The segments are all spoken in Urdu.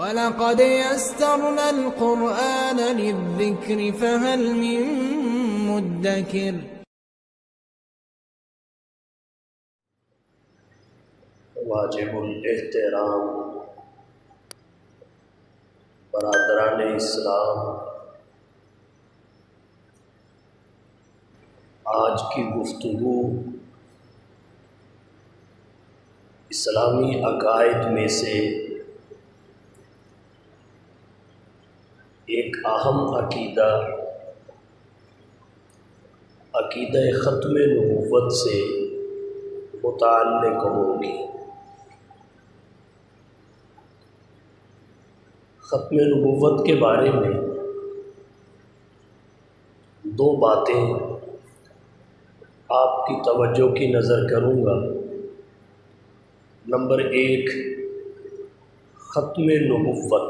وَلَقَدْ يَسَّرْنَا الْقُرْآنَ لِلذِّكْرِ فَهَلْ مِن مُّدَّكِرٍ۔ واجب الاحترام برادران اسلام، آج کی گفتگو اسلامی عقائد میں سے ایک اہم عقیدہ ختم نبوت سے متعلق ہوگی۔ ختم نبوت کے بارے میں دو باتیں آپ کی توجہ کی نظر کروں گا۔ نمبر ایک، ختم نبوت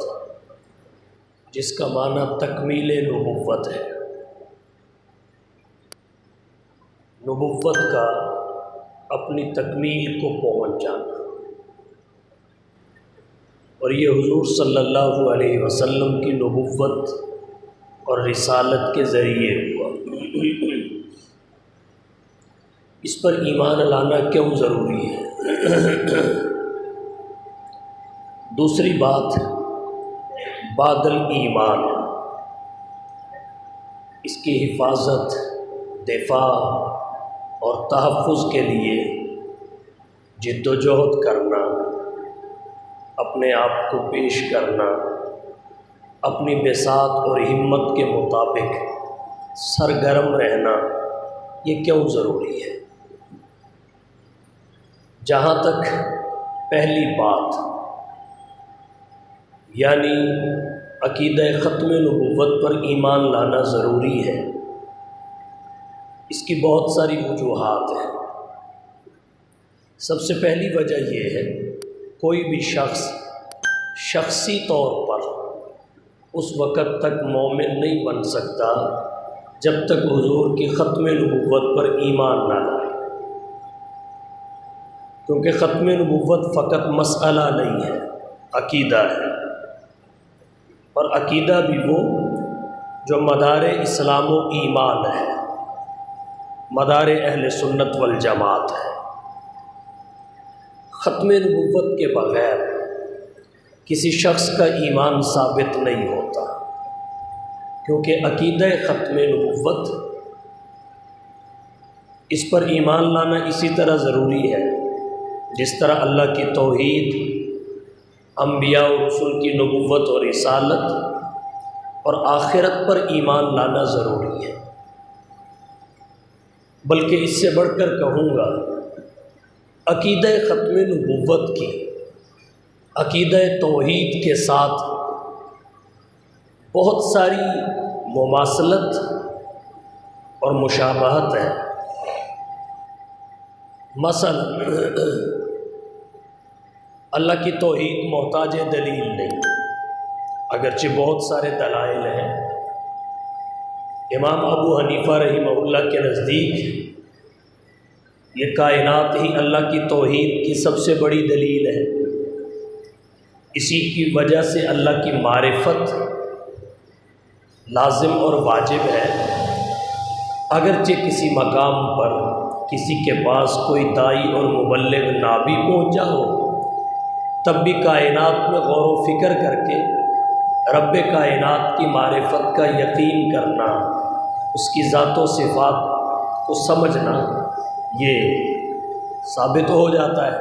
جس کا معنی تکمیل نبوت ہے، نبوت کا اپنی تکمیل کو پہنچ جانا، اور یہ حضور صلی اللہ علیہ وسلم کی نبوت اور رسالت کے ذریعے ہوا۔ اس پر ایمان لانا کیوں ضروری ہے؟ دوسری بات، بعد الایمان، اس کی حفاظت، دفاع اور تحفظ کے لیے جد و جہد کرنا، اپنے آپ کو پیش کرنا، اپنی بساط اور ہمت کے مطابق سرگرم رہنا، یہ کیوں ضروری ہے؟ جہاں تک پہلی بات یعنی عقیدہ ختم نبوت پر ایمان لانا ضروری ہے، اس کی بہت ساری وجوہات ہیں۔ سب سے پہلی وجہ یہ ہے، کوئی بھی شخص شخصی طور پر اس وقت تک مومن نہیں بن سکتا جب تک حضور کی ختم نبوت پر ایمان نہ لائے، کیونکہ ختم نبوت فقط مسئلہ نہیں ہے، عقیدہ ہے، اور عقیدہ بھی وہ جو مدار اسلام و ایمان ہے، مدار اہل سنت والجماعت ہے۔ ختم نبوت کے بغیر کسی شخص کا ایمان ثابت نہیں ہوتا، کیونکہ عقیدہ ختم نبوت، اس پر ایمان لانا اسی طرح ضروری ہے جس طرح اللہ کی توحید، انبیاء و رسول کی نبوت اور رسالت اور آخرت پر ایمان لانا ضروری ہے۔ بلکہ اس سے بڑھ کر کہوں گا، عقیدہ ختم نبوت کی عقیدہ توحید کے ساتھ بہت ساری مماثلت اور مشابہت ہے۔ مثلا اللہ کی توحید محتاج دلیل نہیں، اگرچہ بہت سارے دلائل ہیں۔ امام ابو حنیفہ رحمہ اللہ کے نزدیک یہ کائنات ہی اللہ کی توحید کی سب سے بڑی دلیل ہے، اسی کی وجہ سے اللہ کی معرفت لازم اور واجب ہے۔ اگرچہ کسی مقام پر کسی کے پاس کوئی داعی اور مبلغ نہ بھی پہنچا ہو، تب بھی کائنات میں غور و فکر کر کے رب کائنات کی معرفت کا یقین کرنا، اس کی ذات و صفات کو سمجھنا، یہ ثابت ہو جاتا ہے۔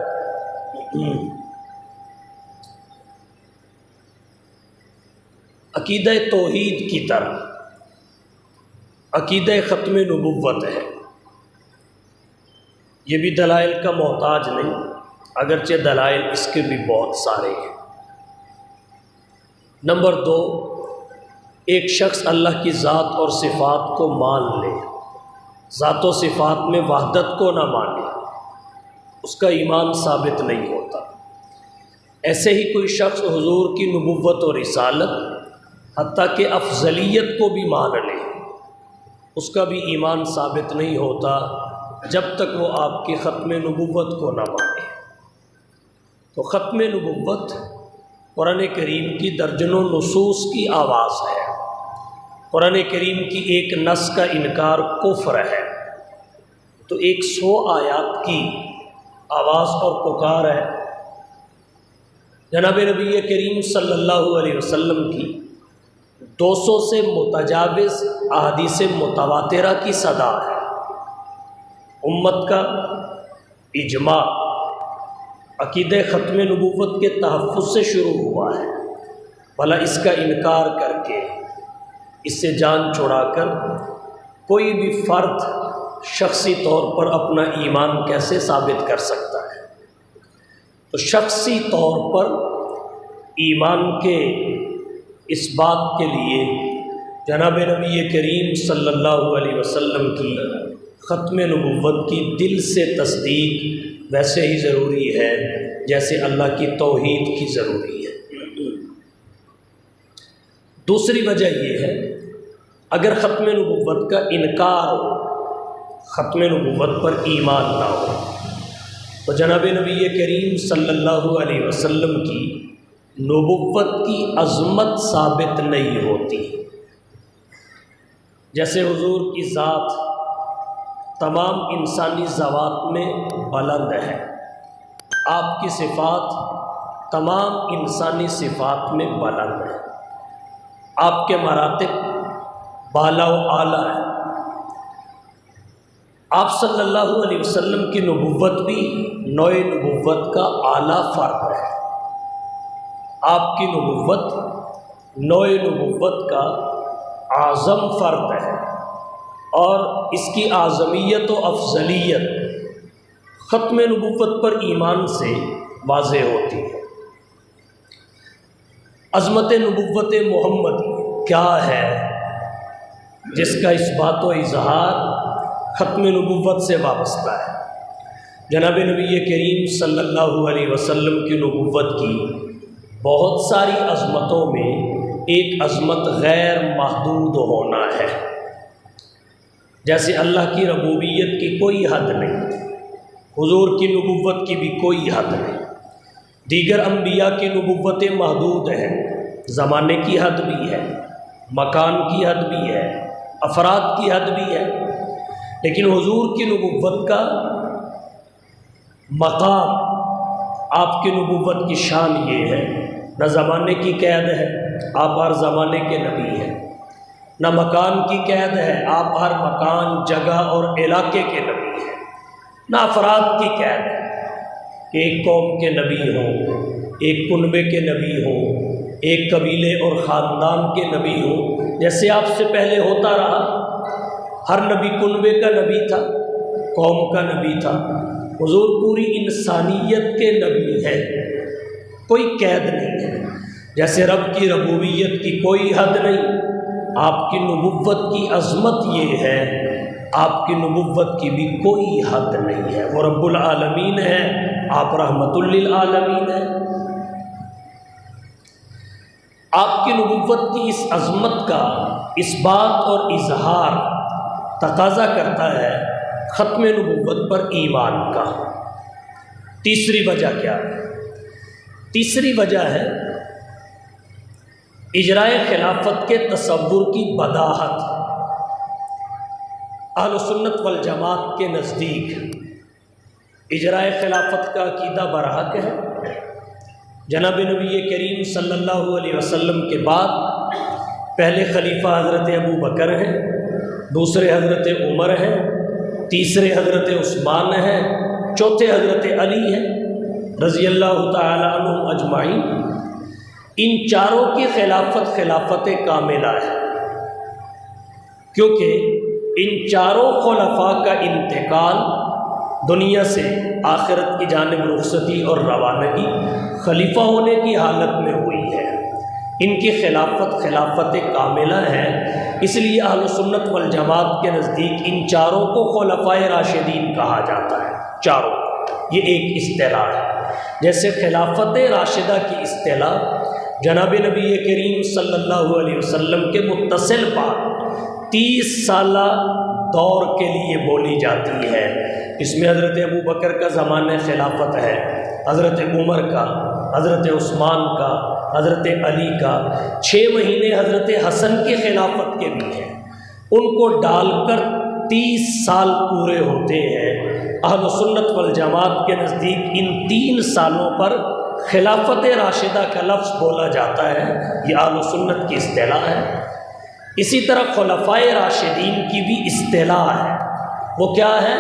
عقیدہ توحید کی طرح عقیدہ ختم نبوت ہے، یہ بھی دلائل کا محتاج نہیں، اگرچہ دلائل اس کے بھی بہت سارے ہیں۔ نمبر دو، ایک شخص اللہ کی ذات اور صفات کو مان لے، ذات و صفات میں وحدت کو نہ مانے، اس کا ایمان ثابت نہیں ہوتا۔ ایسے ہی کوئی شخص حضور کی نبوت اور رسالت، حتیٰ کہ افضلیت کو بھی مان لے، اس کا بھی ایمان ثابت نہیں ہوتا جب تک وہ آپ کی ختم نبوت کو نہ مانے۔ تو ختم نبوت قرآن کریم کی درجنوں نصوص کی آواز ہے۔ قرآن کریم کی ایک نص کا انکار کفر ہے، تو 100 آیات کی آواز اور پکار ہے۔ جناب نبی کریم صلی اللہ علیہ وسلم کی 200 سے متجاوز احادیث متواترہ کی صدا ہے۔ امت کا اجماع عقیدہ ختم نبوت کے تحفظ سے شروع ہوا ہے، بھلا اس کا انکار کر کے، اس سے جان چھڑا کر کوئی بھی فرد شخصی طور پر اپنا ایمان کیسے ثابت کر سکتا ہے؟ تو شخصی طور پر ایمان کے اس بات کے لیے جناب نبی کریم صلی اللہ علیہ وسلم کی ختم نبوت کی دل سے تصدیق ویسے ہی ضروری ہے جیسے اللہ کی توحید کی ضروری ہے۔ دوسری وجہ یہ ہے، اگر ختم نبوت کا انکار ہو، ختم نبوت پر ایمان نہ ہو، تو جناب نبی کریم صلی اللہ علیہ وسلم کی نبوت کی عظمت ثابت نہیں ہوتی۔ جیسے حضور کی ذات تمام انسانی ذوات میں بلند ہے، آپ کی صفات تمام انسانی صفات میں بلند ہے، آپ کے مراتب بالا و اعلیٰ ہے۔ آپ صلی اللہ علیہ وسلم کی نبوت بھی نوع نبوت کا اعلیٰ فرد ہے۔ آپ کی نبوت نوع نبوت کا اعظم فرد ہے، اور اس کی اعظمیت و افضلیت ختم نبوت پر ایمان سے واضح ہوتی ہے۔ عظمت نبوت محمد کیا ہے جس کا اس بات و اظہار ختم نبوت سے وابستہ ہے؟ جناب نبی کریم صلی اللہ علیہ وسلم کی نبوت کی بہت ساری عظمتوں میں ایک عظمت غیر محدود ہونا ہے۔ جیسے اللہ کی ربوبیت کی کوئی حد نہیں، حضور کی نبوت کی بھی کوئی حد نہیں۔ دیگر انبیاء کی نبوتیں محدود ہیں، زمانے کی حد بھی ہے، مکان کی حد بھی ہے، افراد کی حد بھی ہے، لیکن حضور کی نبوت کا مقام، آپ کی نبوت کی شان یہ ہے، نہ زمانے کی قید ہے، آپ ہر زمانے کے نبی ہیں، نہ مکان کی قید ہے، آپ ہر مکان، جگہ اور علاقے کے نبی ہیں، نہ افراد کی قید ہے کہ ایک قوم کے نبی ہوں، ایک کنبے کے نبی ہوں، ایک قبیلے اور خاندان کے نبی ہوں، جیسے آپ سے پہلے ہوتا رہا۔ ہر نبی کنبے کا نبی تھا، قوم کا نبی تھا۔ حضور پوری انسانیت کے نبی ہے، کوئی قید نہیں ہے۔ جیسے رب کی ربوبیت کی کوئی حد نہیں، آپ کی نبوت کی عظمت یہ ہے، آپ کی نبوت کی بھی کوئی حد نہیں ہے۔ وہ رب العالمین ہے، آپ رحمت للعالمین ہیں۔ آپ کی نبوت کی اس عظمت کا اس بات اور اظہار تقاضا کرتا ہے ختم نبوت پر ایمان کا۔ تیسری وجہ کیا ہے؟ تیسری وجہ ہے اجرائے خلافت کے تصور کی بداہت۔ اہل سنت والجماعت کے نزدیک اجرائے خلافت کا عقیدہ برحق ہے۔ جناب نبی کریم صلی اللہ علیہ وسلم کے بعد پہلے خلیفہ حضرت ابو بکر ہیں، دوسرے حضرت عمر ہیں، تیسرے حضرت عثمان ہیں، چوتھے حضرت علی ہیں رضی اللہ تعالی عنہم اجمعین۔ ان چاروں کی خلافت کاملہ ہے، کیونکہ ان چاروں خلفاء کا انتقال دنیا سے آخرت کی جانب رخصتی اور روانگی خلیفہ ہونے کی حالت میں ہوئی ہے۔ ان کی خلافت کاملہ ہے، اس لیے اہل سنت والجماعت کے نزدیک ان چاروں کو خلفائے راشدین کہا جاتا ہے۔ چاروں، یہ ایک اصطلاح ہے۔ جیسے خلافت راشدہ کی اصطلاح جناب نبی کریم صلی اللہ علیہ وسلم کے متصل بعد 30 سالہ دور کے لیے بولی جاتی ہے، اس میں حضرت ابو بکر کا زمانہ خلافت ہے، حضرت عمر کا، حضرت عثمان کا، حضرت علی کا، 6 مہینے حضرت حسن کی خلافت کے بھی ہیں، ان کو ڈال کر 30 سال پورے ہوتے ہیں۔ اہل سنت والجماعت کے نزدیک ان 3 سالوں پر خلافت راشدہ کا لفظ بولا جاتا ہے، یہ اہل سنت کی اصطلاح ہے۔ اسی طرح خلفائے راشدین کی بھی اصطلاح ہے، وہ کیا ہے؟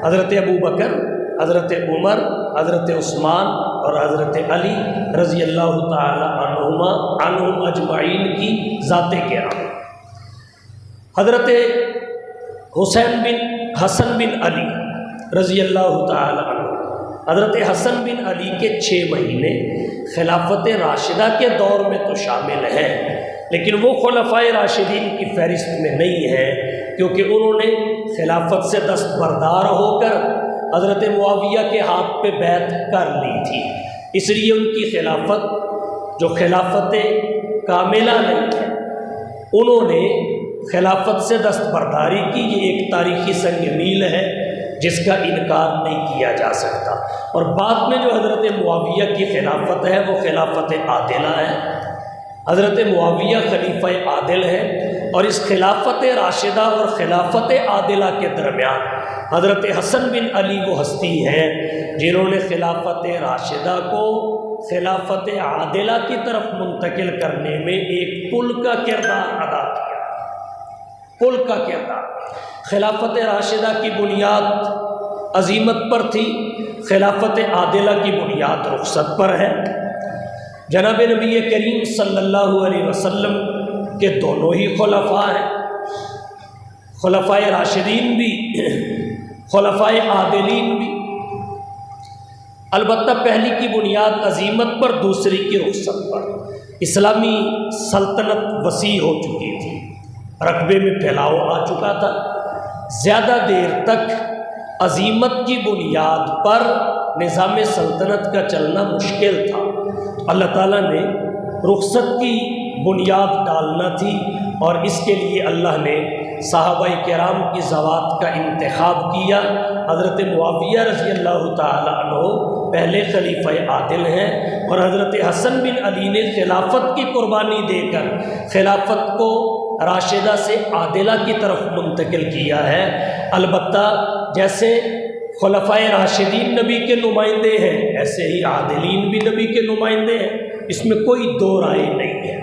حضرت ابوبکر، حضرت عمر، حضرت عثمان اور حضرت علی رضی اللہ تعالی عنہم اجمعین کی ذات کرام۔ حضرت حسن بن علی رضی اللہ تعالی عنہ، حضرت حسن بن علی کے 6 مہینے خلافت راشدہ کے دور میں تو شامل ہیں، لیکن وہ خلفائے راشدین کی فہرست میں نہیں ہے، کیونکہ انہوں نے خلافت سے دستبردار ہو کر حضرت معاویہ کے ہاتھ پہ بیعت کر لی تھی، اس لیے ان کی خلافت جو خلافت کاملہ نہیں ہے، انہوں نے خلافت سے دستبرداری کی۔ یہ ایک تاریخی سنگ میل ہے جس کا انکار نہیں کیا جا سکتا۔ اور بعد میں جو حضرت معاویہ کی خلافت ہے وہ خلافت عادلہ ہے، حضرت معاویہ خلیفہ عادل ہے، اور اس خلافت راشدہ اور خلافت عادلہ کے درمیان حضرت حسن بن علی وہ ہستی ہے جنہوں نے خلافت راشدہ کو خلافت عادلہ کی طرف منتقل کرنے میں ایک پل کا کردار ادا کیا۔ پل کا کردار، خلافت راشدہ کی بنیاد عظیمت پر تھی، خلافت عادلہ کی بنیاد رخصت پر ہے۔ جناب نبی کریم صلی اللہ علیہ وسلم کے دونوں ہی خلفاء ہیں، خلفائے راشدین بھی، خلفائے عادلین بھی، البتہ پہلی کی بنیاد عظیمت پر، دوسری کی رخصت پر۔ اسلامی سلطنت وسیع ہو چکی تھی، رقبے میں پھیلاؤ آ چکا تھا، زیادہ دیر تک عظیمت کی بنیاد پر نظام سلطنت کا چلنا مشکل تھا۔ اللہ تعالیٰ نے رخصت کی بنیاد ڈالنا تھی، اور اس کے لیے اللہ نے صحابہ کرام کی ذوات کا انتخاب کیا۔ حضرت معاویہ رضی اللہ تعالی عنہ پہلے خلیفہ عادل ہیں، اور حضرت حسن بن علی نے خلافت کی قربانی دے کر خلافت کو راشدہ سے عادلہ کی طرف منتقل کیا ہے۔ البتہ جیسے خلفائے راشدین نبی کے نمائندے ہیں، ایسے ہی عادلین بھی نبی کے نمائندے ہیں، اس میں کوئی دو رائے نہیں ہے۔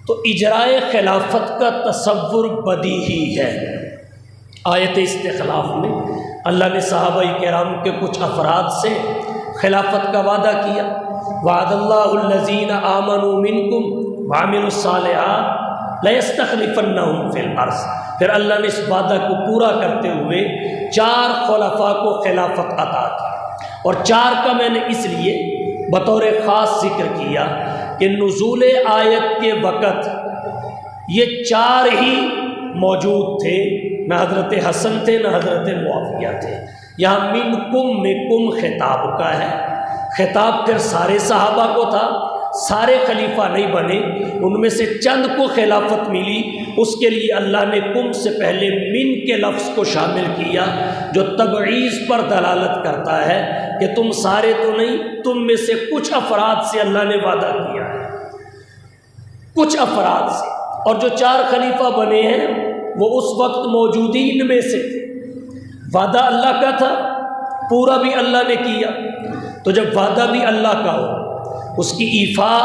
تو اجرائے خلافت کا تصور بدیہی ہے۔ آیت استخلاف میں اللہ نے صحابہ کرام کے کچھ افراد سے خلافت کا وعدہ کیا، وعد اللہ الذین آمنوا منکم وعملوا الصالحات لَيَسْتَخْلِفَنَّهُمْ فِي الْأَرْضِ۔ پھر اللہ نے اس وعدہ کو پورا کرتے ہوئے 4 خلفاء کو خلافت عطا کی، اور 4 کا میں نے اس لیے بطور خاص ذکر کیا کہ نزول آیت کے وقت یہ 4 ہی موجود تھے، نہ حضرت حسن تھے نہ حضرت معاویہ تھے۔ یہاں منکم میں کم خطاب کا ہے، خطاب پھر سارے صحابہ کو تھا، سارے خلیفہ نہیں بنے، ان میں سے چند کو خلافت ملی، اس کے لیے اللہ نے کم سے پہلے من کے لفظ کو شامل کیا، جو تبعیض پر دلالت کرتا ہے کہ تم سارے تو نہیں، تم میں سے کچھ افراد سے اللہ نے وعدہ کیا ہے، کچھ افراد سے۔ اور جو 4 خلیفہ بنے ہیں وہ اس وقت موجودین میں سے تھے، وعدہ اللہ کا تھا، پورا بھی اللہ نے کیا۔ تو جب وعدہ بھی اللہ کا ہو، اس کی ایفاء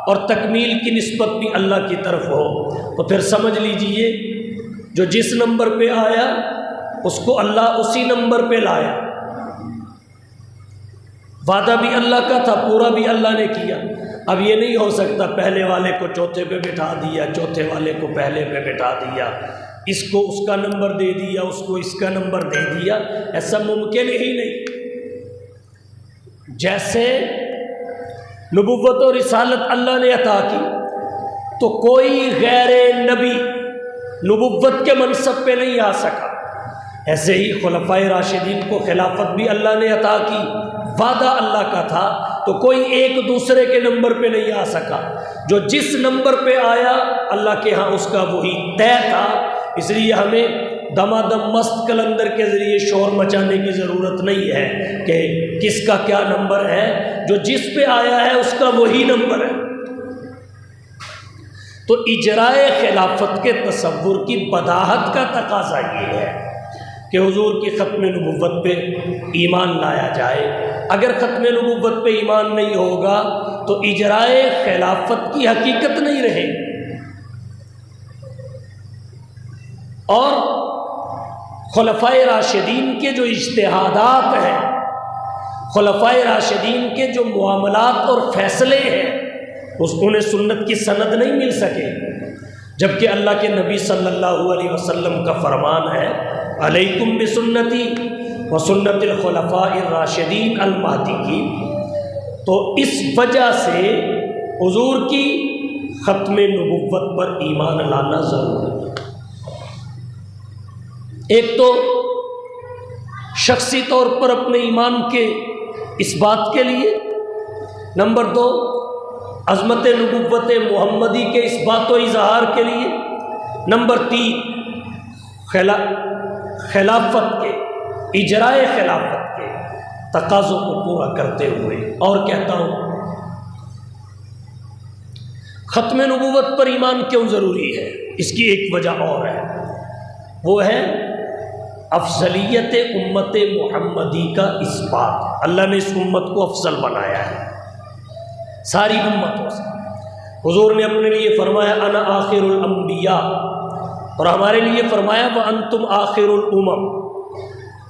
اور تکمیل کی نسبت بھی اللہ کی طرف ہو، تو پھر سمجھ لیجئے جو جس نمبر پہ آیا اس کو اللہ اسی نمبر پہ لایا۔ وعدہ بھی اللہ کا تھا، پورا بھی اللہ نے کیا۔ اب یہ نہیں ہو سکتا پہلے والے کو چوتھے پہ بٹھا دیا، چوتھے والے کو پہلے پہ بٹھا دیا، اس کو اس کا نمبر دے دیا، اس کو اس کا نمبر دے دیا، ایسا ممکن ہی نہیں۔ جیسے نبوت و رسالت اللہ نے عطا کی تو کوئی غیر نبی نبوت کے منصب پہ نہیں آ سکا، ایسے ہی خلفائے راشدین کو خلافت بھی اللہ نے عطا کی، وعدہ اللہ کا تھا، تو کوئی ایک دوسرے کے نمبر پہ نہیں آ سکا، جو جس نمبر پہ آیا اللہ کے ہاں اس کا وہی طے تھا۔ اس لیے ہمیں دمادم مست کلندر کے ذریعے شور مچانے کی ضرورت نہیں ہے کہ کس کا کیا نمبر ہے، جو جس پہ آیا ہے اس کا وہی نمبر ہے۔ تو اجرائے خلافت کے تصور کی بداہت کا تقاضا یہ ہے کہ حضور کی ختم نبوت پہ ایمان لایا جائے۔ اگر ختم نبوت پہ ایمان نہیں ہوگا تو اجرائے خلافت کی حقیقت نہیں رہے گی۔ اور خلفائے راشدین کے جو اجتہادات ہیں، خلفائے راشدین کے جو معاملات اور فیصلے ہیں، انہیں سنت کی سند نہیں مل سکے، جبکہ اللہ کے نبی صلی اللہ علیہ وسلم کا فرمان ہے علیکم بسنتی وسنت الخلفاء الراشدین المہدیین۔ تو اس وجہ سے حضور کی ختم نبوت پر ایمان لانا ضروری ہے۔ ایک تو شخصی طور پر اپنے ایمان کے اس بات کے لیے، نمبر 2 عظمت نبوت محمدی کے اس بات و اظہار کے لیے، نمبر 3 خلافت کے اجرائے خلافت کے تقاضوں کو پورا کرتے ہوئے۔ اور کہتا ہوں ختم نبوت پر ایمان کیوں ضروری ہے، اس کی ایک وجہ اور ہے، وہ ہے افضلیت امت محمدی کا اثبات۔ اللہ نے اس امت کو افضل بنایا ہے ساری امتوں سے۔ حضور نے اپنے لیے فرمایا انا آخر الانبیاء، اور ہمارے لیے فرمایا وانتم آخر الامم،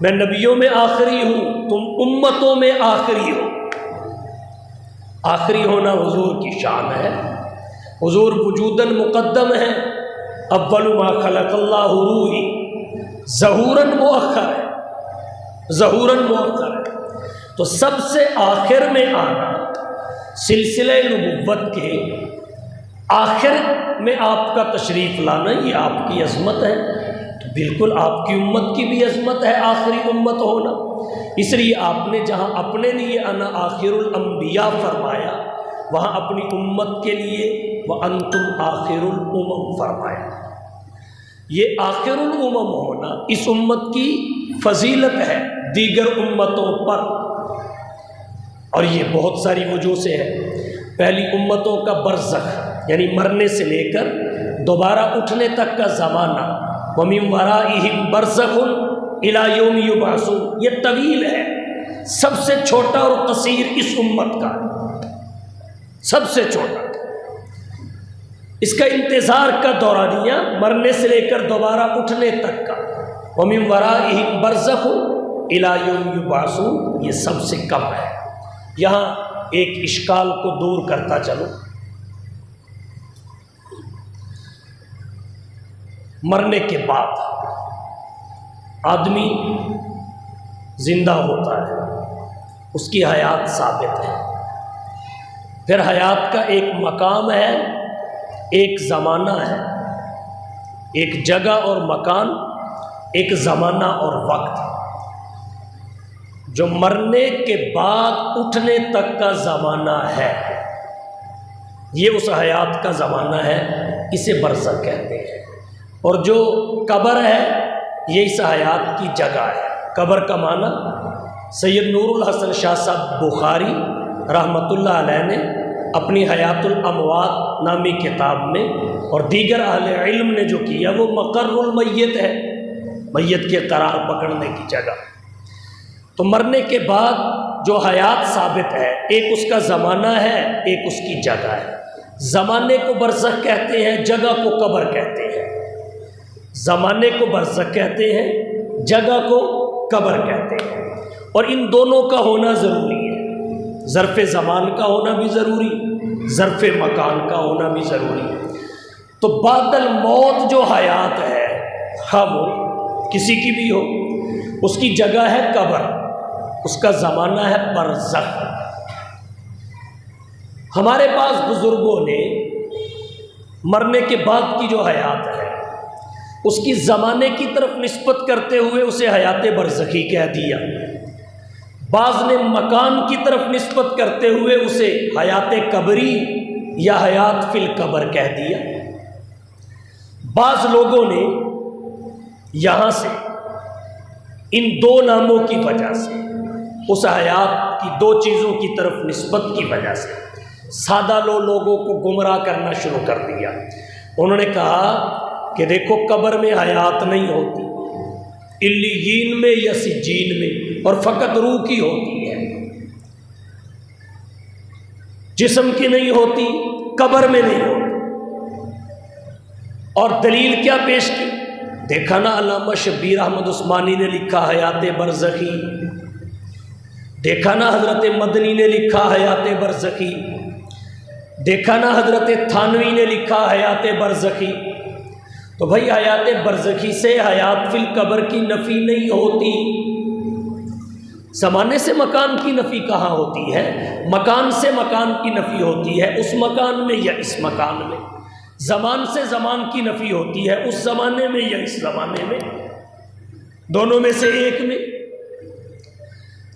میں نبیوں میں آخری ہوں، تم امتوں میں آخری ہو۔ آخری ہونا حضور کی شان ہے۔ حضور وجوداً مقدم ہے، اول ما خلق اللہ روحی، ظہوراً مؤخر ہے، ظہوراً مؤخر ہے۔ تو سب سے آخر میں آنا، سلسلہ نبوت کے آخر میں آپ کا تشریف لانا، یہ آپ کی عظمت ہے۔ تو بالکل آپ کی امت کی بھی عظمت ہے آخری امت ہونا۔ اس لیے آپ نے جہاں اپنے لیے انا آخر الانبیاء فرمایا، وہاں اپنی امت کے لیے وانتم آخر الامم فرمایا۔ یہ آخر الامم ہونا اس امت کی فضیلت ہے دیگر امتوں پر، اور یہ بہت ساری وجوہ سے ہے۔ پہلی امتوں کا برزخ، یعنی مرنے سے لے کر دوبارہ اٹھنے تک کا زمانہ، وَمِن وَرَائِهِمْ بَرْزَخٌ إِلَىٰ يَوْمِ يُبْعَثُونَ، یہ طویل ہے، سب سے چھوٹا اور قصیر اس امت کا، سب سے چھوٹا۔ اس کا انتظار کا دورانیہ مرنے سے لے کر دوبارہ اٹھنے تک کا، وَمِن وَرَائِهِمْ بَرْزَخٌ إِلَىٰ يَوْمِ يُبْعَثُونَ، یہ سب سے کم ہے۔ یہاں ایک اشکال کو دور کرتا چلو، مرنے کے بعد آدمی زندہ ہوتا ہے، اس کی حیات ثابت ہے، پھر حیات کا ایک مقام ہے، ایک زمانہ ہے، ایک جگہ اور مکان، ایک زمانہ اور وقت۔ جو مرنے کے بعد اٹھنے تک کا زمانہ ہے، یہ اس حیات کا زمانہ ہے، اسے برزخ کہتے ہیں۔ اور جو قبر ہے، یہ اس حیات کی جگہ ہے۔ قبر کا معنی سید نور الحسن شاہ صاحب بخاری رحمۃ اللہ علیہ نے اپنی حیات الاموات نامی کتاب میں، اور دیگر اہل علم نے جو کیا، وہ مقر المیت ہے، میت کے قرار پکڑنے کی جگہ۔ تو مرنے کے بعد جو حیات ثابت ہے، ایک اس کا زمانہ ہے، ایک اس کی جگہ ہے۔ زمانے کو برزخ کہتے ہیں، جگہ کو قبر کہتے ہیں۔ زمانے کو برزخ کہتے ہیں، جگہ کو قبر کہتے ہیں، اور ان دونوں کا ہونا ضروری ہے۔ ظرف زمان کا ہونا بھی ضروری، ظرف مکان کا ہونا بھی ضروری۔ تو بعد الموت جو حیات ہے، خواہ وہ کسی کی بھی ہو، اس کی جگہ ہے قبر، اس کا زمانہ ہے برزخ۔ ہمارے پاس بزرگوں نے مرنے کے بعد کی جو حیات ہے، اس کی زمانے کی طرف نسبت کرتے ہوئے اسے حیات برزخی کہہ دیا۔ بعض نے مکان کی طرف نسبت کرتے ہوئے اسے حیات قبری یا حیات فی القبر کہہ دیا۔ بعض لوگوں نے یہاں سے ان دو ناموں کی وجہ سے، اس حیات کی دو چیزوں کی طرف نسبت کی وجہ سے، سادہ لوگوں کو گمراہ کرنا شروع کر دیا۔ انہوں نے کہا کہ دیکھو قبر میں حیات نہیں ہوتی، علیین میں یا سجین میں، اور فقط روح کی ہوتی ہے، جسم کی نہیں ہوتی، قبر میں نہیں ہوتی۔ اور دلیل کیا پیش کی؟ دیکھا نا علامہ شبیر احمد عثمانی نے لکھا حیات برزخی، دیکھا نا حضرت مدنی نے لکھا حیات برزخی، دیکھا نا حضرت تھانوی نے لکھا حیات برزخی۔ تو بھائی حیات برزخی سے حیات فی القبر کی نفی نہیں ہوتی۔ زمانے سے مکان کی نفی کہاں ہوتی ہے؟ مکان سے مکان کی نفی ہوتی ہے، اس مکان میں یا اس مکان میں۔ زمان سے زمان کی نفی ہوتی ہے، اس زمانے میں یا اس زمانے میں، دونوں میں سے ایک میں۔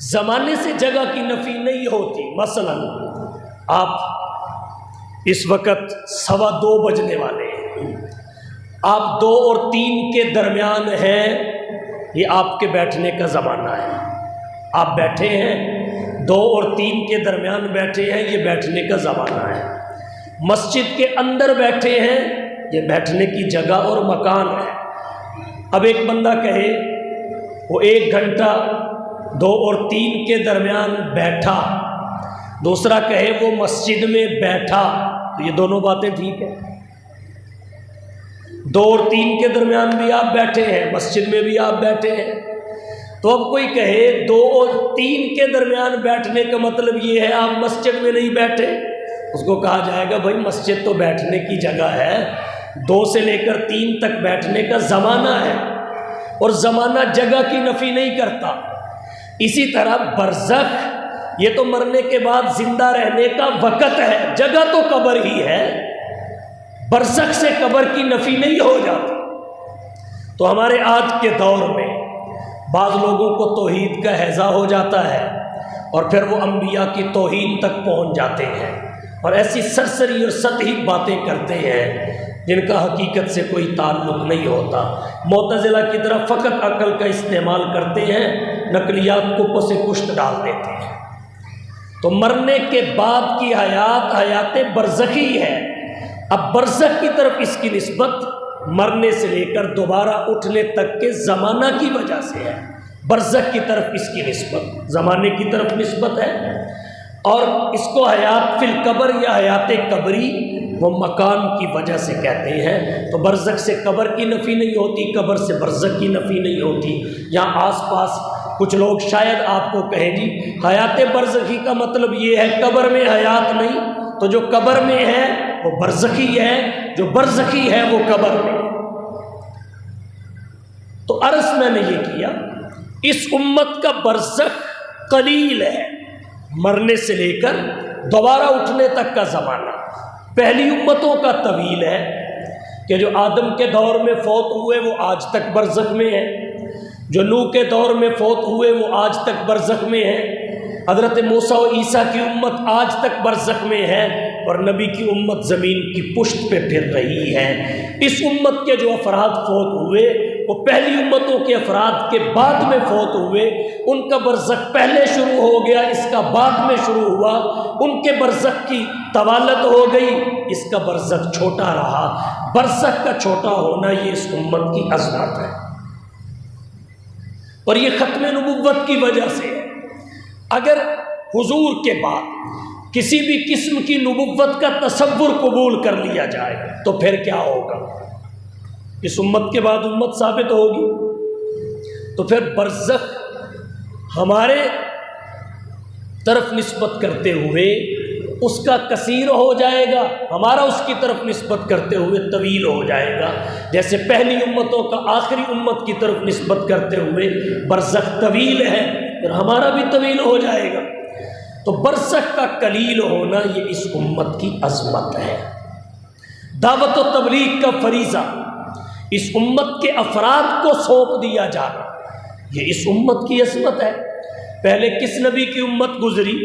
زمانے سے جگہ کی نفی نہیں ہوتی۔ مثلا آپ اس وقت 2:15 بجنے والے ہیں، آپ 2 اور 3 کے درمیان ہیں، یہ آپ کے بیٹھنے کا زمانہ ہے۔ آپ بیٹھے ہیں، 2 اور 3 کے درمیان بیٹھے ہیں، یہ بیٹھنے کا زمانہ ہے۔ مسجد کے اندر بیٹھے ہیں، یہ بیٹھنے کی جگہ اور مکان ہے۔ اب ایک بندہ کہے وہ 1 گھنٹہ 2 اور 3 کے درمیان بیٹھا، دوسرا کہے وہ مسجد میں بیٹھا، تو یہ دونوں باتیں ٹھیک ہیں۔ 2 اور 3 کے درمیان بھی آپ بیٹھے ہیں، مسجد میں بھی آپ بیٹھے ہیں۔ تو اب کوئی کہے 2 اور 3 کے درمیان بیٹھنے کا مطلب یہ ہے آپ مسجد میں نہیں بیٹھے، اس کو کہا جائے گا بھائی مسجد تو بیٹھنے کی جگہ ہے، 2 سے لے کر 3 تک بیٹھنے کا زمانہ ہے، اور زمانہ جگہ کی نفی نہیں کرتا۔ اسی طرح برزخ یہ تو مرنے کے بعد زندہ رہنے کا وقت ہے، جگہ تو قبر ہی ہے، برزخ سے قبر کی نفی نہیں ہو جاتی۔ تو ہمارے آج کے دور میں بعض لوگوں کو توحید کا ہیضہ ہو جاتا ہے، اور پھر وہ انبیاء کی توہین تک پہنچ جاتے ہیں، اور ایسی سرسری اور سطحی باتیں کرتے ہیں جن کا حقیقت سے کوئی تعلق نہیں ہوتا۔ معتزلہ کی طرح فقط عقل کا استعمال کرتے ہیں، نقلیات کو پس پشت ڈال دیتے ہیں۔ تو مرنے کے بعد کی حیات حیات برزخی ہے۔ اب برزخ کی طرف اس کی نسبت مرنے سے لے کر دوبارہ اٹھنے تک کے زمانہ کی وجہ سے ہے۔ برزخ کی طرف اس کی نسبت زمانے کی طرف نسبت ہے، اور اس کو حیات فی القبر یا حیات قبری وہ مکان کی وجہ سے کہتے ہیں۔ تو برزخ سے قبر کی نفی نہیں ہوتی، قبر سے برزخ کی نفی نہیں ہوتی۔ یہاں آس پاس کچھ لوگ شاید آپ کو کہیں جی حیات برزخی کا مطلب یہ ہے قبر میں حیات نہیں، تو جو قبر میں ہے وہ برزخی ہے، جو برزخی ہے وہ قبر میں۔ تو عرض میں نے یہ کیا، اس امت کا برزخ قلیل ہے، مرنے سے لے کر دوبارہ اٹھنے تک کا زمانہ۔ پہلی امتوں کا طویل ہے کہ جو آدم کے دور میں فوت ہوئے وہ آج تک برزخ میں ہیں، جو نوح کے دور میں فوت ہوئے وہ آج تک برزخ میں ہیں، حضرت موسیٰ و عیسیٰ کی امت آج تک برزخ میں ہے، اور نبی کی امت زمین کی پشت پہ پھر رہی ہے۔ اس امت کے جو افراد فوت ہوئے وہ پہلی امتوں کے افراد کے بعد میں فوت ہوئے، ان کا برزخ پہلے شروع ہو گیا، اس کا بعد میں شروع ہوا، ان کے برزخ کی طوالت ہو گئی، اس کا برزخ چھوٹا رہا۔ برزخ کا چھوٹا ہونا یہ اس امت کی عظمت ہے، اور یہ ختم نبوت کی وجہ سے ہے۔ اگر حضور کے بعد کسی بھی قسم کی نبوت کا تصور قبول کر لیا جائے تو پھر کیا ہوگا؟ اس امت کے بعد امت ثابت ہوگی، تو پھر برزخ ہمارے طرف نسبت کرتے ہوئے اس کا کثیر ہو جائے گا، ہمارا اس کی طرف نسبت کرتے ہوئے طویل ہو جائے گا، جیسے پہلی امتوں کا آخری امت کی طرف نسبت کرتے ہوئے برزخ طویل ہے، پھر ہمارا بھی طویل ہو جائے گا۔ تو برزخ کا قلیل ہونا یہ اس امت کی عظمت ہے۔ دعوت و تبلیغ کا فریضہ اس امت کے افراد کو سونپ دیا جانا یہ اس امت کی عظمت ہے۔ پہلے کس نبی کی امت گزری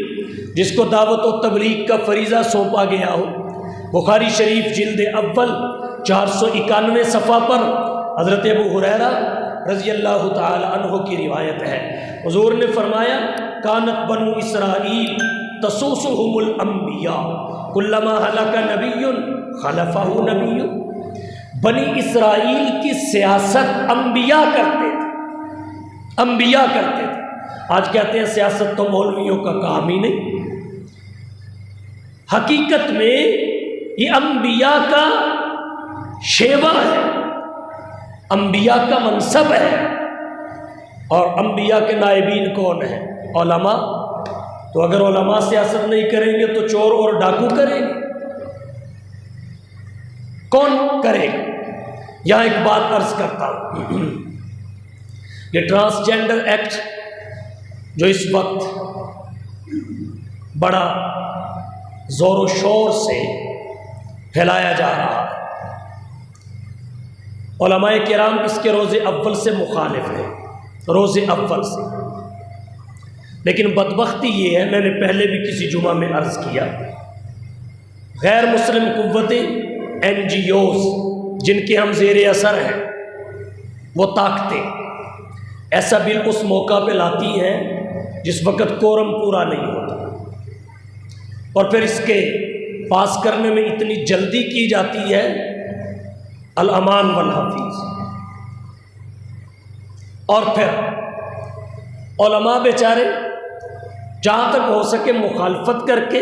جس کو دعوت و تبلیغ کا فریضہ سونپا گیا ہو؟ بخاری شریف جلد اول 491 صفحہ پر حضرت ابو ہریرہ رضی اللہ تعالی عنہ کی روایت ہے، حضور نے فرمایا کانت بنو اسرائیل تسوسهم الانبیاء کلما ہلک نبی خلفہ نبی۔ بنی اسرائیل کی سیاست انبیاء کرتے تھے، انبیاء کرتے تھے۔ آج کہتے ہیں سیاست تو مولویوں کا کام ہی نہیں۔ حقیقت میں یہ انبیاء کا شیوا ہے، انبیاء کا منصب ہے۔ اور انبیاء کے نائبین کون ہیں؟ علماء۔ تو اگر علماء سیاست نہیں کریں گے تو چور اور ڈاکو کریں گے، کون کرے گا؟ یہاں ایک بات عرض کرتا ہوں، یہ ٹرانسجینڈر ایکٹ جو اس وقت بڑا زور و شور سے پھیلایا جا رہا ہے، علماء کرام اس کے روز اول سے مخالف ہیں، روز اول سے۔ لیکن بدبختی یہ ہے، میں نے پہلے بھی کسی جمعہ میں عرض کیا، غیر مسلم قوتیں، این جی اوز جن کے ہم زیر اثر ہیں، وہ طاقتیں ایسا بل اس موقع پہ لاتی ہیں جس وقت کورم پورا نہیں ہوتا، اور پھر اس کے پاس کرنے میں اتنی جلدی کی جاتی ہے، الامان والحفیظ۔ اور پھر علماء بیچارے جہاں تک ہو سکے مخالفت کر کے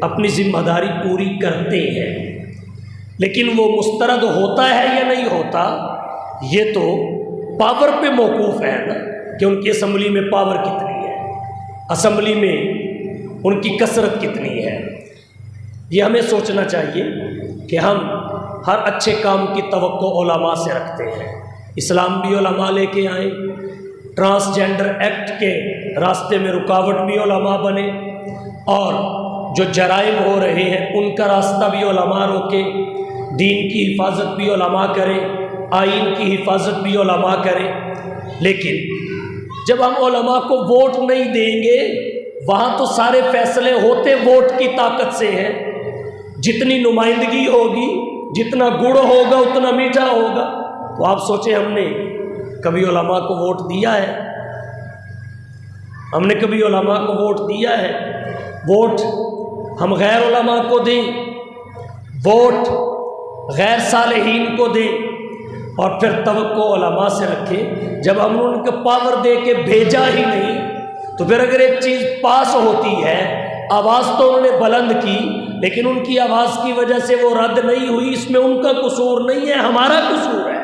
اپنی ذمہ داری پوری کرتے ہیں، لیکن وہ مسترد ہوتا ہے یا نہیں ہوتا یہ تو پاور پہ موقوف ہے نا، کہ ان کی اسمبلی میں پاور کتنی ہے، اسمبلی میں ان کی کثرت کتنی ہے۔ یہ ہمیں سوچنا چاہیے کہ ہم ہر اچھے کام کی توقع علماء سے رکھتے ہیں۔ اسلام بھی علماء لے کے آئیں، ٹرانسجینڈر ایکٹ کے راستے میں رکاوٹ بھی علماء بنے، اور جو جرائم ہو رہے ہیں ان کا راستہ بھی علماء روکے، دین کی حفاظت بھی علماء کریں، آئین کی حفاظت بھی علماء کریں۔ لیکن جب ہم علماء کو ووٹ نہیں دیں گے، وہاں تو سارے فیصلے ہوتے ووٹ کی طاقت سے ہیں۔ جتنی نمائندگی ہوگی، جتنا گڑ ہوگا اتنا میٹھا ہوگا۔ تو آپ سوچیں، ہم نے کبھی علماء کو ووٹ دیا ہے؟ ہم نے کبھی علماء کو ووٹ دیا ہے؟ ووٹ ہم غیر علماء کو دیں، ووٹ غیر صالحین کو دیں، اور پھر توقع علماء سے رکھیں۔ جب ہم نے ان کو پاور دے کے بھیجا ہی نہیں، تو پھر اگر ایک چیز پاس ہوتی ہے، آواز تو انہوں نے بلند کی، لیکن ان کی آواز کی وجہ سے وہ رد نہیں ہوئی، اس میں ان کا قصور نہیں ہے، ہمارا قصور ہے۔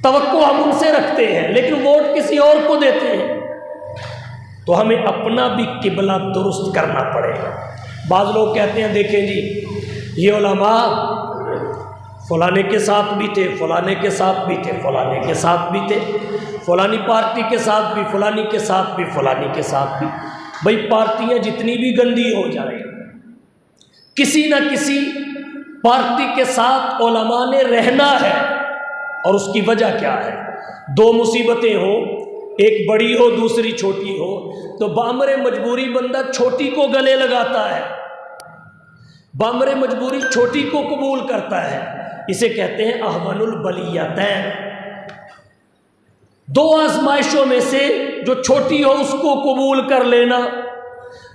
توقع ہم ان سے رکھتے ہیں لیکن ووٹ کسی اور کو دیتے ہیں، تو ہمیں اپنا بھی قبلہ درست کرنا پڑے گا۔ بعض لوگ کہتے ہیں دیکھیں جی یہ علماء فلانے کے ساتھ بھی تھے، فلانے کے ساتھ بھی تھے، فلانے کے ساتھ بھی تھے، فلانی پارٹی کے ساتھ بھی، فلانی کے ساتھ بھی، فلانی کے ساتھ بھی۔ بھئی پارٹیاں جتنی بھی گندی ہو جائیں، کسی نہ کسی پارٹی کے ساتھ علماء نے رہنا ہے، اور اس کی وجہ کیا ہے؟ دو مصیبتیں ہوں، ایک بڑی ہو دوسری چھوٹی ہو، تو بامر مجبوری بندہ چھوٹی کو گلے لگاتا ہے، بامر مجبوری چھوٹی کو قبول کرتا ہے۔ اسے کہتے ہیں احون البلیتین، دو آزمائشوں میں سے جو چھوٹی ہو اس کو قبول کر لینا۔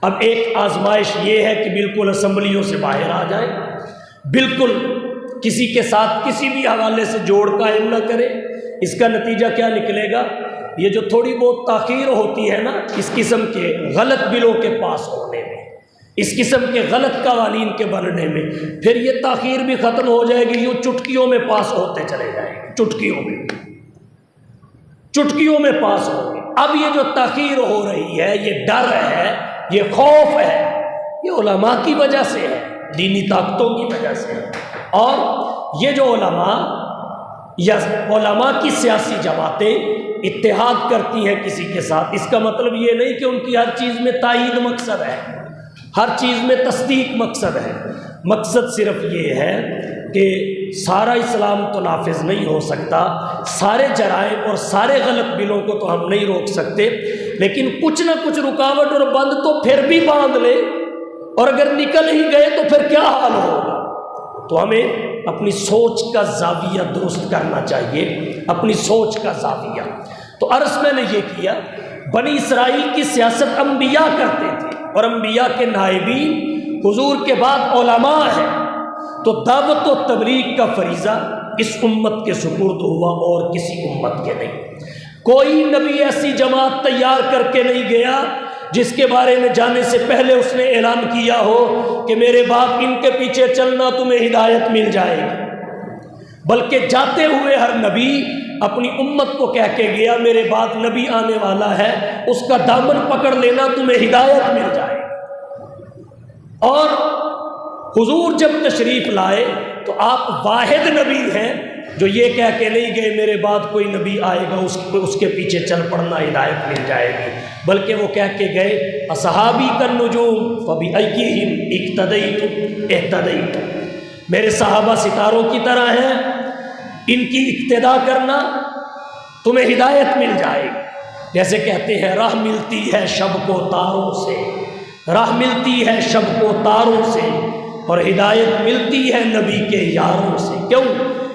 اب ایک آزمائش یہ ہے کہ بالکل اسمبلیوں سے باہر آ جائے، بالکل کسی کے ساتھ کسی بھی حوالے سے جوڑ قائم نہ کرے۔ اس کا نتیجہ کیا نکلے گا؟ یہ جو تھوڑی بہت تاخیر ہوتی ہے نا اس قسم کے غلط بلوں کے پاس ہونے میں، اس قسم کے غلط قوانین کے بننے میں، پھر یہ تاخیر بھی ختم ہو جائے گی، یوں چٹکیوں میں پاس ہوتے چلے جائیں گے، چٹکیوں میں پاس ہوگی۔ اب یہ جو تاخیر ہو رہی ہے، یہ ڈر ہے، یہ خوف ہے، یہ علماء کی وجہ سے ہے، دینی طاقتوں کی وجہ سے ہے۔ اور یہ جو علماء یا علماء کی سیاسی جماعتیں اتحاد کرتی ہیں کسی کے ساتھ، اس کا مطلب یہ نہیں کہ ان کی ہر چیز میں تائید مقصد ہے، ہر چیز میں تصدیق مقصد ہے۔ مقصد صرف یہ ہے کہ سارا اسلام تو نافذ نہیں ہو سکتا، سارے جرائم اور سارے غلط بلوں کو تو ہم نہیں روک سکتے، لیکن کچھ نہ کچھ رکاوٹ اور بند تو پھر بھی باندھ لے، اور اگر نکل ہی گئے تو پھر کیا حال ہوگا؟ تو ہمیں اپنی سوچ کا زاویہ درست کرنا چاہیے، اپنی سوچ کا زاویہ۔ تو عرض میں نے یہ کیا، بنی اسرائیل کی سیاست انبیاء کرتے تھے، اور انبیاء کے نائبین حضور کے بعد علماء ہیں، تو دعوت و تبلیغ کا فریضہ اس امت کے سپرد ہوا اور کسی امت کے نہیں۔ کوئی نبی ایسی جماعت تیار کر کے نہیں گیا جس کے بارے میں جانے سے پہلے اس نے اعلان کیا ہو کہ میرے بعد ان کے پیچھے چلنا تمہیں ہدایت مل جائے گی، بلکہ جاتے ہوئے ہر نبی اپنی امت کو کہہ کے گیا میرے بعد نبی آنے والا ہے، اس کا دامن پکڑ لینا تمہیں ہدایت مل جائے گی۔ اور حضور جب تشریف لائے تو آپ واحد نبی ہیں جو یہ کہہ کے نہیں گئے میرے بعد کوئی نبی آئے گا اس کے پیچھے چل پڑنا ہدایت مل جائے گی، بلکہ وہ کہہ کے گئے اصحابی کالنجوم فبأیہم اقتدیتم اہتدیتم، میرے صحابہ ستاروں کی طرح ہیں، ان کی اقتدا کرنا تمہیں ہدایت مل جائے گی۔ جیسے کہتے ہیں راہ ملتی ہے شب کو تاروں سے، راہ ملتی ہے شب کو تاروں سے، اور ہدایت ملتی ہے نبی کے یاروں سے۔ کیوں؟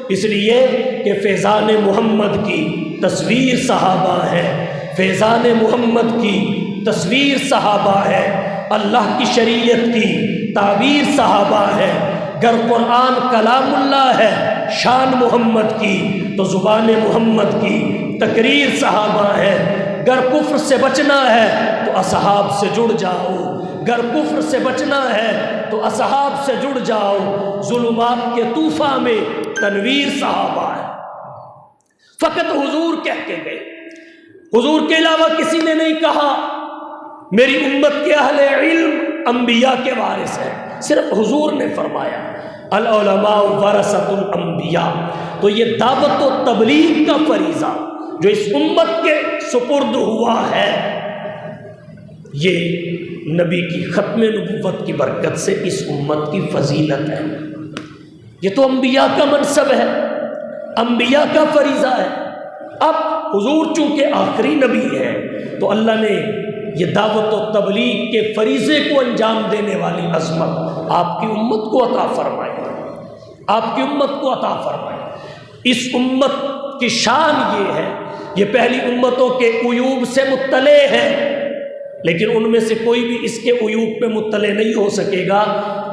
اس لیے کہ فیضان محمد کی تصویر صحابہ ہے، فیضان محمد کی تصویر صحابہ ہے، اللہ کی شریعت کی تعبیر صحابہ ہے۔ گر قرآن کلام اللہ ہے شان محمد کی، تو زبان محمد کی تقریر صحابہ ہے۔ گر کفر سے بچنا ہے تو اصحاب سے جڑ جاؤ، گر کفر سے بچنا ہے تو اصحاب سے جڑ جاؤ، ظلمات کے طوفان میں تنویر صحابہ ہے۔ فقط حضور کہہ کے گئے، حضور کے علاوہ کسی نے نہیں کہا میری امت کے اہل علم انبیاء کے وارث ہیں، صرف حضور نے فرمایا العلماء ورثۃ الانبیاء۔ تو یہ دعوت و تبلیغ کا فریضہ جو اس امت کے سپرد ہوا ہے، یہ نبی کی ختم نبوت کی برکت سے اس امت کی فضیلت ہے۔ یہ تو انبیاء کا منصب ہے، انبیاء کا فریضہ ہے۔ اب حضور چونکہ آخری نبی ہے تو اللہ نے یہ دعوت و تبلیغ کے فریضے کو انجام دینے والی عظمت آپ کی امت کو عطا فرمائی، آپ کی امت کو عطا فرمائی۔ اس امت کی شان یہ ہے، یہ پہلی امتوں کے عیوب سے مطلع ہے، لیکن ان میں سے کوئی بھی اس کے عیوب پہ مطلع نہیں ہو سکے گا۔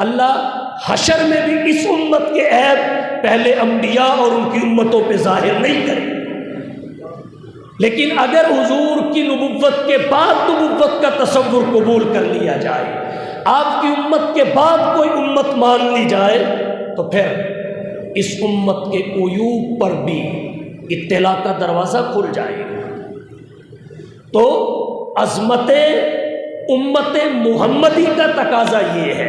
اللہ حشر میں بھی اس امت کے عیب پہلے انبیاء اور ان کی امتوں پہ ظاہر نہیں کرے، لیکن اگر حضور کی نبوت کے بعد نبوت کا تصور قبول کر لیا جائے، آپ کی امت کے بعد کوئی امت مان لی جائے، تو پھر اس امت کے عیوب پر بھی اطلاع کا دروازہ کھل جائے گا۔ تو عظمت امت محمدی کا تقاضا یہ ہے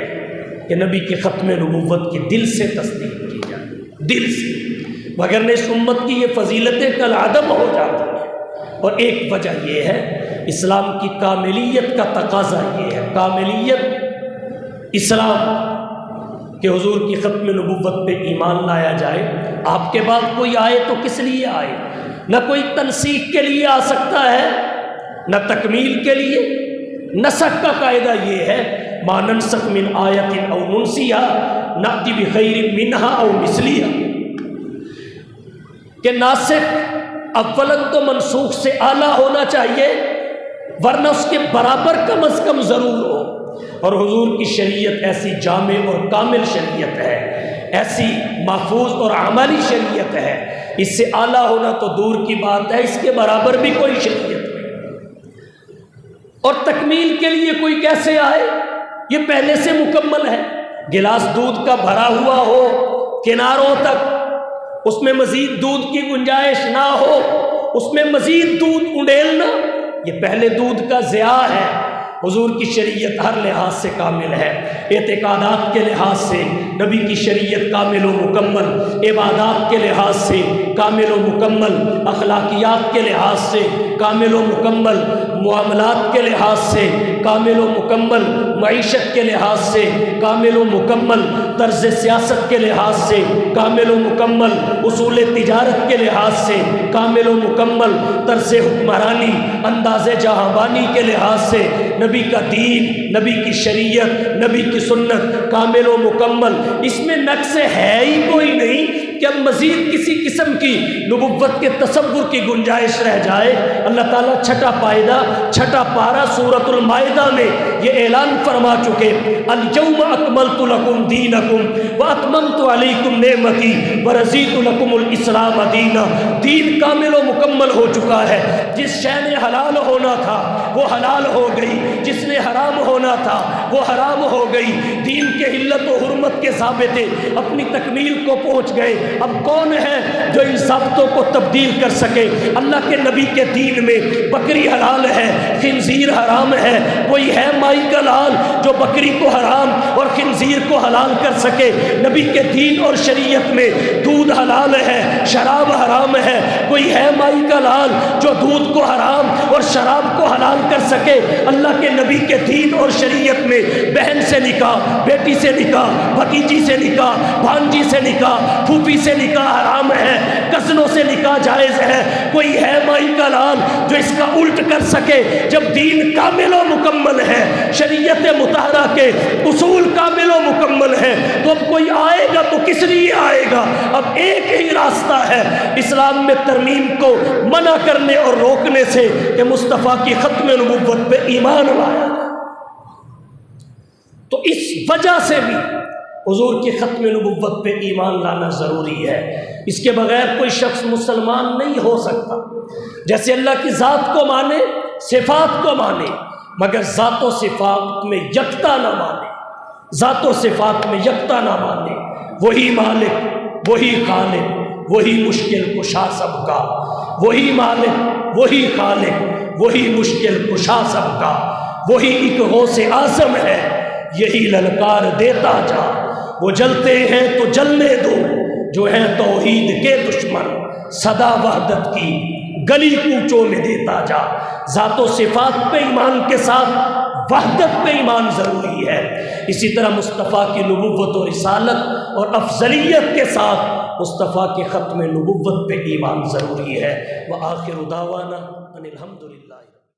کہ نبی کی ختم نبوت کی دل سے تصدیق کی جائے، دل سے، وگرنہ اس امت کی یہ فضیلتیں کالعدم ہو جاتی ہیں۔ اور ایک وجہ یہ ہے اسلام کی کاملیت کا تقاضا یہ ہے، کاملیت اسلام کہ حضور کی ختم نبوت پہ ایمان لایا جائے۔ آپ کے بعد کوئی آئے تو کس لیے آئے؟ نہ کوئی تنسیخ کے لیے آ سکتا ہے، نہ تکمیل کے لیے۔ نسخ کا قاعدہ یہ ہے ما ننسخ من آیت او ننسیها نأتی بخیر منها او مثلیہا، کہ ناسخ اولاً تو منسوخ سے اعلیٰ ہونا چاہیے، ورنہ اس کے برابر کم از کم ضرور ہو۔ اور حضور کی شریعت ایسی جامع اور کامل شریعت ہے، ایسی محفوظ اور عملی شریعت ہے، اس سے اعلیٰ ہونا تو دور کی بات ہے، اس کے برابر بھی کوئی شریعت نہیں۔ اور تکمیل کے لیے کوئی کیسے آئے؟ یہ پہلے سے مکمل ہے۔ گلاس دودھ کا بھرا ہوا ہو کناروں تک، اس میں مزید دودھ کی گنجائش نہ ہو، اس میں مزید دودھ انڈیلنا، یہ پہلے دودھ کا ضیاع ہے۔ حضور کی شریعت ہر لحاظ سے کامل ہے، اعتقادات کے لحاظ سے نبی کی شریعت کامل و مکمل، عبادات کے لحاظ سے کامل و مکمل، اخلاقیات کے لحاظ سے کامل و مکمل، معاملات کے لحاظ سے کامل و مکمل، معیشت کے لحاظ سے کامل و مکمل، طرز سیاست کے لحاظ سے کامل و مکمل، اصول تجارت کے لحاظ سے کامل و مکمل، طرز حکمرانی، انداز جہانبانی کے لحاظ سے نبی کا دین، نبی کی شریعت، نبی کی سنت کامل و مکمل، اس میں نقص ہے ہی کوئی نہیں کہ اب مزید کسی قسم کی نبوت کے تصور کی گنجائش رہ جائے، اللہ تعالیٰ چھٹا پائدہ چھٹا پارہ سورۃ المائدہ میں یہ اعلان فرما چکے، الیوم اکملت لکم دینکم واتممت علیکم نعمتی ورضیت لکم الاسلام دینا۔ دین کامل و مکمل ہو چکا ہے، جس شے نے حلال ہونا تھا وہ حلال ہو گئی، جس نے حرام ہونا تھا وہ حرام ہو گئی، دین کے حلت و حرمت کے ضابطے اپنی تکمیل کو پہنچ گئے۔ اب کون ہے جو ان ضابطوں کو تبدیل کر سکے؟ اللہ کے نبی کے دین میں بکری حلال ہے، خنزیر حرام ہے، کوئی ہے مائی کا لال جو بکری کو حرام اور خنزیر کو حلال کر سکے؟ نبی کے دین اور شریعت میں دودھ حلال ہے، شراب حرام ہے، کوئی ہے مائی کا لال جو دودھ کو حرام اور شراب کو حلال کر سکے؟ اللہ کے نبی کے دین اور شریعت میں بہن سے نکاح، بیٹی سے نکاح، بھتیجی سے نکاح، بھانجی سے نکاح، پھوپھی سے نکاح حرام ہے، کزنوں سے نکاح جائز ہے، کوئی ہے مائی کا لال جو اس کا الٹ کر سکے؟ جب دین کامل و مکمل ہے، شریعت مطہرہ کے اصول کامل و مکمل ہے، تو اب کوئی آئے گا تو کس لیے آئے گا؟ اب ایک ہی راستہ ہے اسلام میں ترمیم کو منع کرنے اور روکنے سے کہ مصطفیٰ کی ختم نبوت پہ ایمان لایا۔ تو اس وجہ سے بھی حضور کی ختم نبوت پہ ایمان لانا ضروری ہے، اس کے بغیر کوئی شخص مسلمان نہیں ہو سکتا۔ جیسے اللہ کی ذات کو مانے، صفات کو مانے، مگر ذات و صفات میں یکتا نہ مانے، ذات و صفات میں یکتا نہ مانے، وہی مالک، وہی خالق، وہی مشکل کشا سب کا، وہی مالک، وہی خالق، وہی مشکل کشا سب کا، وہی ایک غوث اعظم ہے، یہی للکار دیتا جا، وہ جلتے ہیں تو جلنے دو، جو ہیں توحید کے دشمن، صدا وحدت کی گلی کوچوں میں دیتا جا۔ ذات و صفات پہ ایمان کے ساتھ وحدت پہ ایمان ضروری ہے۔ اسی طرح مصطفیٰ کی نبوت و رسالت اور افضلیت کے ساتھ مصطفیٰ کی ختم نبوت پہ ایمان ضروری ہے۔ وآخر دعوانا ان الحمدللہ۔